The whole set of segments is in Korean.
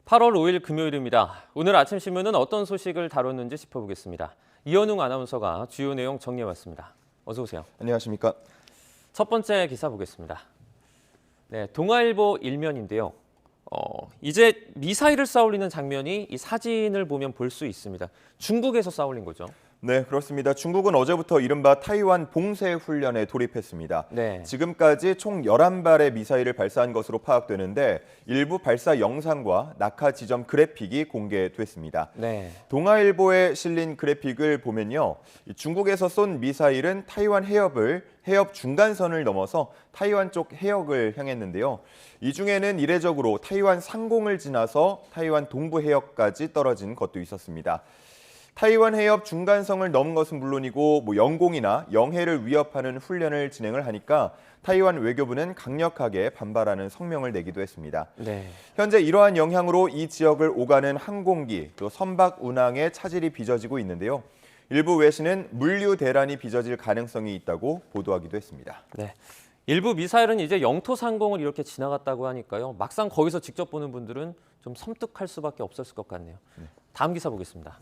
8월 5일 금요일입니다. 오늘 아침 신문은 어떤 소식을 다뤘는지 짚어보겠습니다. 이현웅 아나운서가 주요 내용 정리해왔습니다. 어서 오세요. 안녕하십니까. 첫 번째 기사 보겠습니다. 네, 동아일보 일면인데요. 이제 미사일을 쏴올리는 장면이 이 사진을 보면 볼 수 있습니다. 중국에서 쏴올린 거죠. 네, 그렇습니다. 중국은 어제부터 이른바 타이완 봉쇄 훈련에 돌입했습니다. 네. 지금까지 총 11발의 미사일을 발사한 것으로 파악되는데 일부 발사 영상과 낙하 지점 그래픽이 공개됐습니다. 네. 동아일보에 실린 그래픽을 보면요. 중국에서 쏜 미사일은 타이완 해협 중간선을 넘어서 타이완 쪽 해역을 향했는데요. 이 중에는 이례적으로 타이완 상공을 지나서 타이완 동부 해역까지 떨어진 것도 있었습니다. 타이완 해협 중간성을 넘은 것은 물론이고 영공이나 영해를 위협하는 훈련을 진행을 하니까 타이완 외교부는 강력하게 반발하는 성명을 내기도 했습니다. 네. 현재 이러한 영향으로 이 지역을 오가는 항공기, 또 선박 운항에 차질이 빚어지고 있는데요. 일부 외신은 물류 대란이 빚어질 가능성이 있다고 보도하기도 했습니다. 네. 일부 미사일은 이제 영토 상공을 이렇게 지나갔다고 하니까요. 막상 거기서 직접 보는 분들은 좀 섬뜩할 수밖에 없었을 것 같네요. 다음 기사 보겠습니다.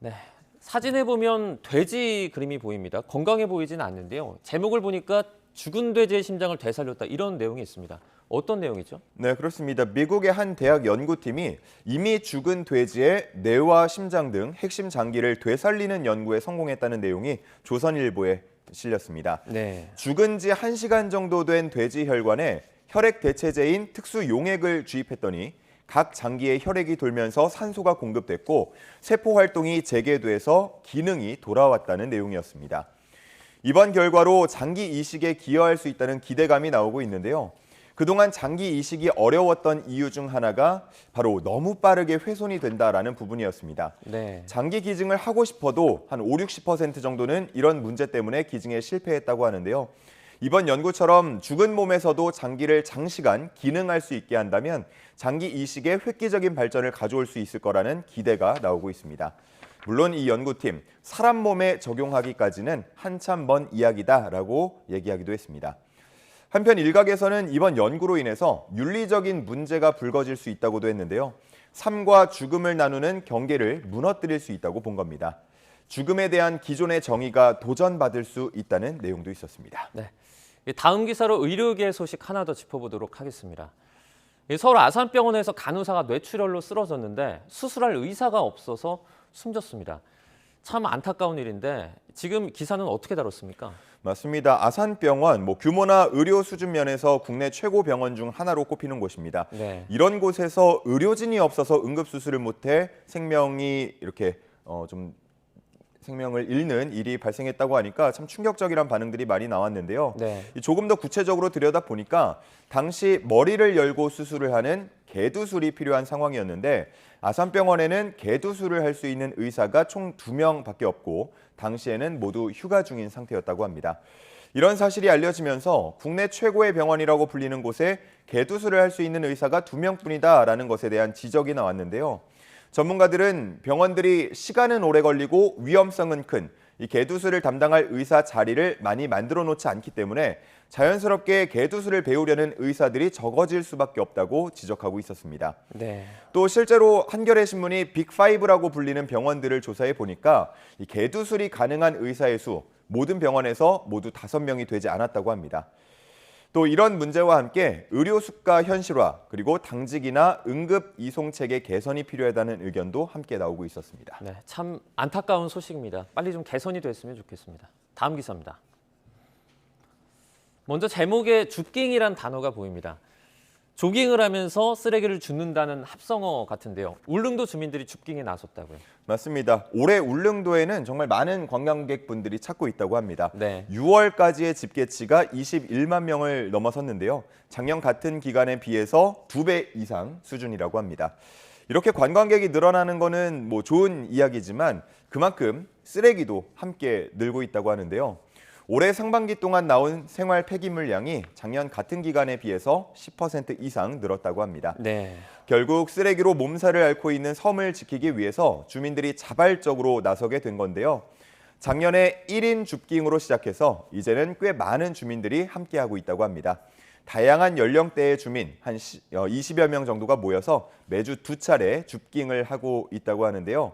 네, 사진에 보면 돼지 그림이 보입니다. 건강해 보이지는 않는데요. 제목을 보니까 죽은 돼지의 심장을 되살렸다 이런 내용이 있습니다. 어떤 내용이죠? 네, 그렇습니다. 미국의 한 대학 연구팀이 이미 죽은 돼지의 뇌와 심장 등 핵심 장기를 되살리는 연구에 성공했다는 내용이 조선일보에 실렸습니다. 네. 죽은 지 1시간 정도 된 돼지 혈관에 혈액 대체제인 특수 용액을 주입했더니 각 장기에 혈액이 돌면서 산소가 공급됐고 세포 활동이 재개돼서 기능이 돌아왔다는 내용이었습니다. 이번 결과로 장기 이식에 기여할 수 있다는 기대감이 나오고 있는데요. 그동안 장기 이식이 어려웠던 이유 중 하나가 바로 너무 빠르게 훼손이 된다라는 부분이었습니다. 네. 장기 기증을 하고 싶어도 한 50-60% 정도는 이런 문제 때문에 기증에 실패했다고 하는데요. 이번 연구처럼 죽은 몸에서도 장기를 장시간 기능할 수 있게 한다면 장기 이식의 획기적인 발전을 가져올 수 있을 거라는 기대가 나오고 있습니다. 물론 이 연구팀, 사람 몸에 적용하기까지는 한참 먼 이야기다라고 얘기하기도 했습니다. 한편 일각에서는 이번 연구로 인해서 윤리적인 문제가 불거질 수 있다고도 했는데요. 삶과 죽음을 나누는 경계를 무너뜨릴 수 있다고 본 겁니다. 죽음에 대한 기존의 정의가 도전받을 수 있다는 내용도 있었습니다. 네. 다음 기사로 의료계 소식 하나 더 짚어보도록 하겠습니다. 서울 아산병원에서 간호사가 뇌출혈로 쓰러졌는데 수술할 의사가 없어서 숨졌습니다. 참 안타까운 일인데 지금 기사는 어떻게 다뤘습니까? 맞습니다. 아산병원 규모나 의료 수준 면에서 국내 최고 병원 중 하나로 꼽히는 곳입니다. 네. 이런 곳에서 의료진이 없어서 응급수술을 못해 생명이 이렇게 생명을 잃는 일이 발생했다고 하니까 참 충격적이란 반응들이 많이 나왔는데요. 네. 조금 더 구체적으로 들여다보니까 당시 머리를 열고 수술을 하는 개두술이 필요한 상황이었는데 아산병원에는 개두술을 할 수 있는 의사가 총 2명밖에 없고 당시에는 모두 휴가 중인 상태였다고 합니다. 이런 사실이 알려지면서 국내 최고의 병원이라고 불리는 곳에 개두술을 할 수 있는 의사가 2명뿐이다라는 것에 대한 지적이 나왔는데요. 전문가들은 병원들이 시간은 오래 걸리고 위험성은 큰 이 개두술을 담당할 의사 자리를 많이 만들어 놓지 않기 때문에 자연스럽게 개두술을 배우려는 의사들이 적어질 수밖에 없다고 지적하고 있었습니다. 네. 또 실제로 한겨레 신문이 빅5라고 불리는 병원들을 조사해 보니까 이 개두술이 가능한 의사의 수 모든 병원에서 모두 5명이 되지 않았다고 합니다. 또 이런 문제와 함께 의료 수가 현실화 그리고 당직이나 응급 이송 체계 개선이 필요하다는 의견도 함께 나오고 있었습니다. 네, 참 안타까운 소식입니다. 빨리 좀 개선이 됐으면 좋겠습니다. 다음 기사입니다. 먼저 제목에 줍깅이란 단어가 보입니다. 조깅을 하면서 쓰레기를 줍는다는 합성어 같은데요. 울릉도 주민들이 줍깅에 나섰다고요. 맞습니다. 올해 울릉도에는 정말 많은 관광객분들이 찾고 있다고 합니다. 네. 6월까지의 집계치가 21만 명을 넘어섰는데요. 작년 같은 기간에 비해서 2배 이상 수준이라고 합니다. 이렇게 관광객이 늘어나는 거는 좋은 이야기지만 그만큼 쓰레기도 함께 늘고 있다고 하는데요. 올해 상반기 동안 나온 생활 폐기물 양이 작년 같은 기간에 비해서 10% 이상 늘었다고 합니다. 네. 결국 쓰레기로 몸살을 앓고 있는 섬을 지키기 위해서 주민들이 자발적으로 나서게 된 건데요. 작년에 1인 줍깅으로 시작해서 이제는 꽤 많은 주민들이 함께하고 있다고 합니다. 다양한 연령대의 주민 한 20여 명 정도가 모여서 매주 2차례 줍깅을 하고 있다고 하는데요.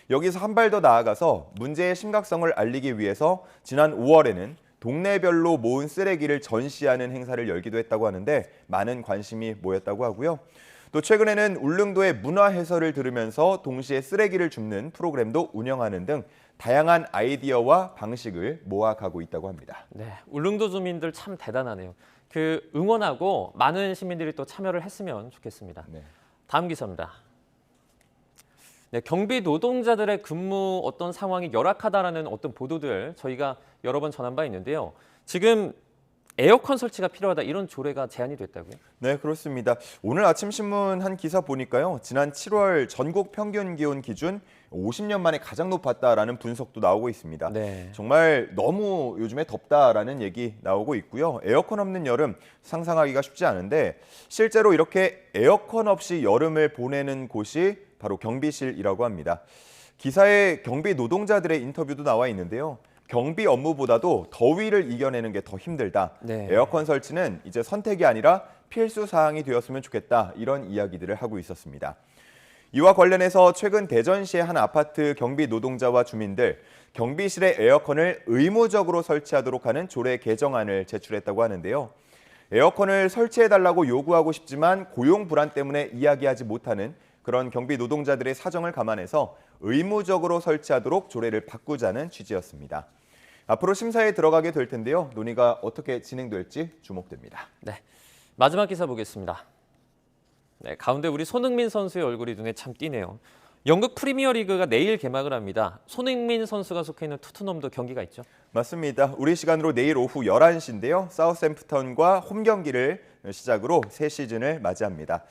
여기서 한 발 더 나아가서 문제의 심각성을 알리기 위해서 지난 5월에는 동네별로 모은 쓰레기를 전시하는 행사를 열기도 했다고 하는데 많은 관심이 모였다고 하고요. 또 최근에는 울릉도의 문화 해설을 들으면서 동시에 쓰레기를 줍는 프로그램도 운영하는 등 다양한 아이디어와 방식을 모아가고 있다고 합니다. 네, 울릉도 주민들 참 대단하네요. 응원하고 많은 시민들이 또 참여를 했으면 좋겠습니다. 네. 다음 기사입니다. 네, 경비 노동자들의 근무 어떤 상황이 열악하다라는 어떤 보도들 저희가 여러 번 전한 바 있는데요. 지금 에어컨 설치가 필요하다 이런 조례가 제안이 됐다고요? 네, 그렇습니다. 오늘 아침 신문 한 기사 보니까요. 지난 7월 전국 평균 기온 기준 50년 만에 가장 높았다라는 분석도 나오고 있습니다. 네. 정말 너무 요즘에 덥다라는 얘기 나오고 있고요. 에어컨 없는 여름 상상하기가 쉽지 않은데 실제로 이렇게 에어컨 없이 여름을 보내는 곳이 바로 경비실이라고 합니다. 기사에 경비 노동자들의 인터뷰도 나와 있는데요. 경비 업무보다도 더위를 이겨내는 게 더 힘들다. 네. 에어컨 설치는 이제 선택이 아니라 필수 사항이 되었으면 좋겠다. 이런 이야기들을 하고 있었습니다. 이와 관련해서 최근 대전시의 한 아파트 경비 노동자와 주민들, 경비실에 에어컨을 의무적으로 설치하도록 하는 조례 개정안을 제출했다고 하는데요. 에어컨을 설치해달라고 요구하고 싶지만 고용 불안 때문에 이야기하지 못하는 그런 경비 노동자들의 사정을 감안해서 의무적으로 설치하도록 조례를 바꾸자는 취지였습니다. 앞으로 심사에 들어가게 될 텐데요. 논의가 어떻게 진행될지 주목됩니다. 네, 마지막 기사 보겠습니다. 네, 가운데 우리 손흥민 선수의 얼굴이 눈에 참 띄네요. 영국 프리미어리그가 내일 개막을 합니다. 손흥민 선수가 속해 있는 토트넘도 경기가 있죠? 맞습니다. 우리 시간으로 내일 오후 11시인데요. 사우샘프턴과 홈 경기를 시작으로 새 시즌을 맞이합니다.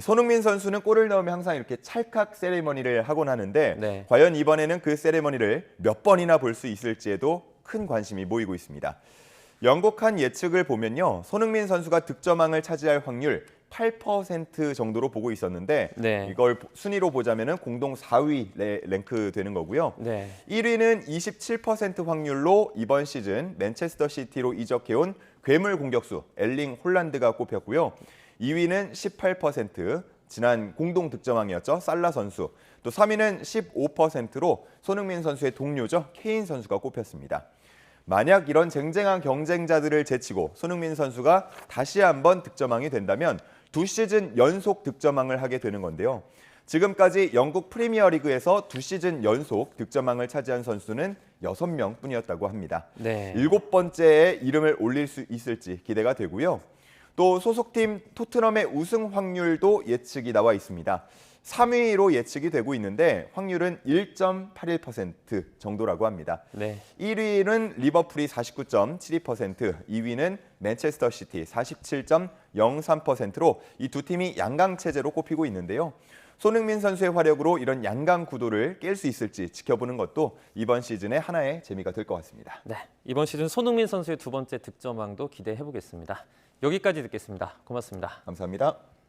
손흥민 선수는 골을 넣으면 항상 이렇게 찰칵 세리머니를 하곤 하는데 네. 과연 이번에는 그 세리머니를 몇 번이나 볼 수 있을지에도 큰 관심이 모이고 있습니다. 영국 한 예측을 보면요. 손흥민 선수가 득점왕을 차지할 확률 8% 정도로 보고 있었는데 네. 이걸 순위로 보자면 공동 4위에 랭크되는 거고요. 네. 1위는 27% 확률로 이번 시즌 맨체스터 시티로 이적해온 괴물 공격수 엘링 홀란드가 꼽혔고요. 2위는 18%, 지난 공동 득점왕이었죠. 살라 선수. 또 3위는 15%로 손흥민 선수의 동료죠. 케인 선수가 꼽혔습니다. 만약 이런 쟁쟁한 경쟁자들을 제치고 손흥민 선수가 다시 한번 득점왕이 된다면 2시즌 연속 득점왕을 하게 되는 건데요. 지금까지 영국 프리미어리그에서 2시즌 연속 득점왕을 차지한 선수는 6명 뿐이었다고 합니다. 네. 7번째에 이름을 올릴 수 있을지 기대가 되고요. 또 소속팀 토트넘의 우승 확률도 예측이 나와 있습니다. 3위로 예측이 되고 있는데 확률은 1.81% 정도라고 합니다. 네. 1위는 리버풀이 49.72%, 2위는 맨체스터 시티 47.03%로 이 두 팀이 양강 체제로 꼽히고 있는데요. 손흥민 선수의 활약으로 이런 양강 구도를 깰 수 있을지 지켜보는 것도 이번 시즌의 하나의 재미가 될 것 같습니다. 네, 이번 시즌 손흥민 선수의 두 번째 득점왕도 기대해 보겠습니다. 여기까지 듣겠습니다. 고맙습니다. 감사합니다.